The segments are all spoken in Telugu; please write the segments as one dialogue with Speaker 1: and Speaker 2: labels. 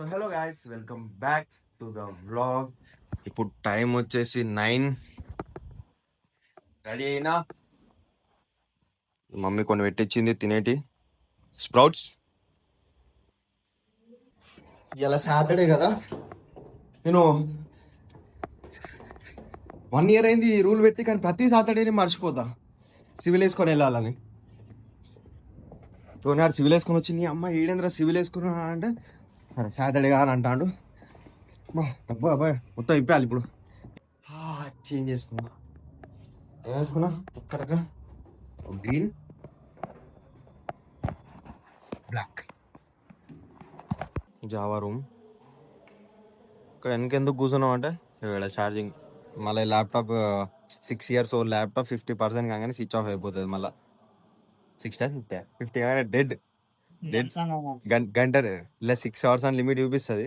Speaker 1: So hello guys, welcome back to the vlog. ఇప్పుడు టైం వచ్చేసి 9. రెడీ అయినా మమ్మీ కొన్ని పెట్టించింది తినేటి స్ప్రౌట్స్. ఇలా సాటర్డే కదా, నేను 1 year అయింది ఈ రూల్ పెట్టి, కానీ ప్రతి సాటర్డేని మర్చిపోతా సివిల్ వేసుకొని వెళ్ళాలని. నాడు సివిల్ వేసుకొని వచ్చి నీ అమ్మ ఏడేంద్ర సివిల్ వేసుకున్నా అంటే సరే సాటర్డే అని అంటాడు. అబ్బాయి మొత్తం ఇప్పాలి ఇప్పుడు. చేంజ్ చేసుకున్నా, ఏం వేసుకున్నా ఒక్కడగా గ్రీన్ బ్లాక్ జావా రూమ్. ఇక్కడ వెనకెందుకు కూర్చున్నాం అంటే ఇక్కడ ఛార్జింగ్, మళ్ళీ ల్యాప్టాప్ 6 years ఓల్డ్ ల్యాప్టాప్ 50% కాగానే స్విచ్ ఆఫ్ అయిపోతుంది. మళ్ళీ 60 కానీ డెడ్ గంట ఇలా 6 hours అని లిమిట్ చూపిస్తుంది.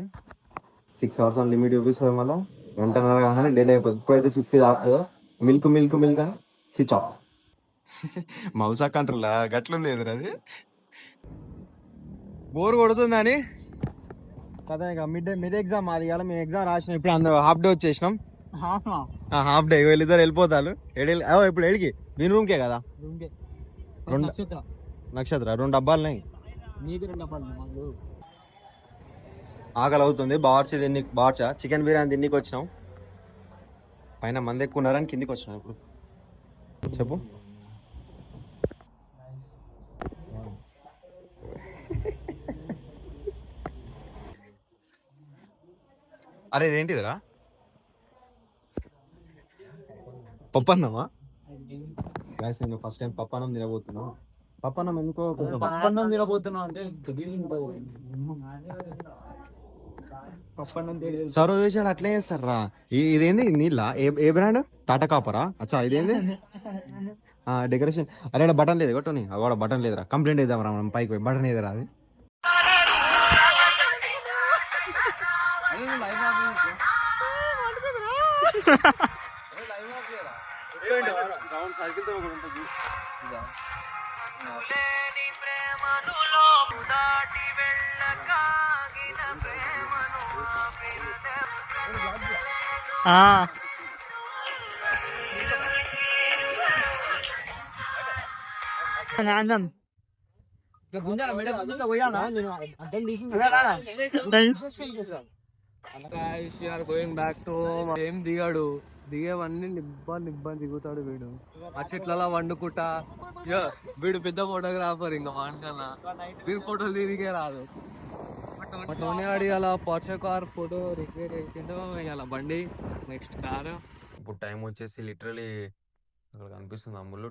Speaker 1: 6 hours అని లిమిట్ చూపిస్తుంది, మళ్ళీ గంటన్నర కాగానే డెడ్ అయిపోతుంది. ఇప్పుడైతే 50 దాకా మిల్క్ అని స్విచ్ ఆఫ్. మౌసా కంట్రోల్ గట్లుంది ఎదురు, అది బోర్ కొడుతుందని కదా. ఇక మిడ్ ఎగ్జామ్ అది కదా, మేము ఎగ్జామ్ రాసినాం. ఇప్పుడు అందరూ హాఫ్ డే వచ్చేసినాం. హాఫ్ డే వీళ్ళిద్దరు వెళ్ళిపోతారు. ఇప్పుడు ఎడికి మీ రూమ్కే కదా, నక్షత్ర 2 డబ్బాలున్నాయి. ఆకలి అవుతుంది. బావర్చా చికెన్ బిర్యానీ తిన్నికి వచ్చినాం. పైన మంది ఎక్కువ ఉన్నారని కిందికి వచ్చినాం. ఇప్పుడు చెప్పు. అరే ఇదేంటిదిరా, పప్పన్నమా? గ్యాస్ నేను ఫస్ట్ టైం పప్పన్నం తినబోతున్నా. పప్పన్నం ఎందుకో పప్పన్నం తినబోతున్నా అంటే సర్వ్ చేసాడు అట్లే చేస్తారా. ఇదేంది నీళ్ళ ఏ బ్రాండ్? టాటా కాపరా? అచ్చా ఇదేంది డెకరేషన్. అరే బటన్ లేదు కొట్టని, అక్కడ బటన్ లేదురా. కంప్లైంట్ వేద్దాం రా మనం పైకి పోయి. బటన్ ఏదరా అది?
Speaker 2: గోయింగ్ బ్యాక్ టు ఏం దిగాడు, దిగేవన్నీ నిబ్బా దిగుతాడు వీడు. ఆ చెట్లలో వండుకుంటా. వీడు పెద్ద ఫోటోగ్రాఫర్, ఇంకా వానికన్నా వీడు ఫోటోలు దిగే రాదు. టోనీ ఆడి అలా పోర్షే కార్ ఫోటో రిక్రియేట్ చేసిండు. ఇలా బండి నెక్స్ట్ కారు.
Speaker 1: ఇప్పుడు టైం వచ్చేసి లిటరలీ అక్కడ కనిపిస్తుంది అమ్ములు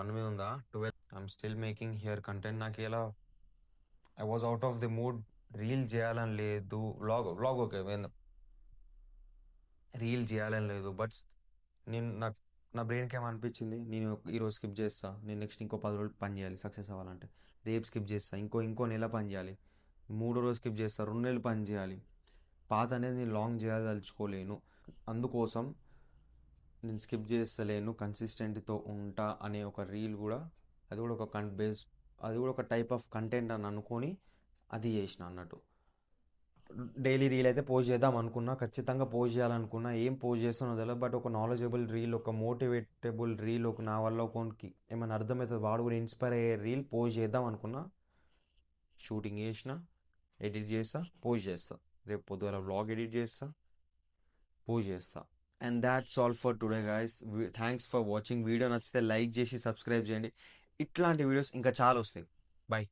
Speaker 1: 1 మీద ఉందా 12. I'm still making here content. నాకు ఇలా I was out of the mood. Reel చేయాలని లేదు, వ్లాగ్ ఓకే, రీల్ చేయాలని లేదు. బట్ నా బ్రెయిన్కి ఏమనిపించింది, నేను ఈరోజు స్కిప్ చేస్తా, నేను నెక్స్ట్ ఇంకో 10 రోజులు పని చేయాలి సక్సెస్ అవ్వాలంటే. రేపు స్కిప్ చేస్తా, ఇంకో నెల పని చేయాలి. 3వ రోజు స్కిప్ చేస్తా, 2 నెలలు పని చేయాలి. పాత అనేది నేను లాంగ్ చేయదలుచుకోలేను. అందుకోసం నేను స్కిప్ చేస్తలేను, కన్సిస్టెంట్తో ఉంటా అనే ఒక రీల్ కూడా, అది కూడా ఒక అది కూడా ఒక టైప్ ఆఫ్ కంటెంట్ అని అనుకొని అది చేసిన అన్నట్టు. డైలీ రీల్ అయితే పోస్ట్ చేద్దాం అనుకున్నా, ఖచ్చితంగా పోస్ట్ చేయాలనుకున్నా. ఏం పోస్ట్ చేస్తానో తెలియదు, బట్ ఒక నాలెడ్జబుల్ రీల్, ఒక మోటివేటబుల్ రీల్, ఒక నా వల్ల ఒకరికి ఏమైనా అర్థమవుతుంది, వాడు కూడా ఇన్స్పైర్ అయ్యే రీల్ పోస్ట్ చేద్దాం అనుకున్నా. షూటింగ్ చేసిన, ఎడిట్ చేస్తా, పోస్ట్ చేస్తా. రేపు పొద్దున వ్లాగ్ ఎడిట్ చేస్తా, పోస్ట్ చేస్తా. And that's all for today guys. Thanks for watching. Video నచ్చితే లైక్ చేసి సబ్స్క్రైబ్ చేయండి. ఇట్లాంటి వీడియోస్ ఇంకా చాలా వస్తాయి. బాయ్.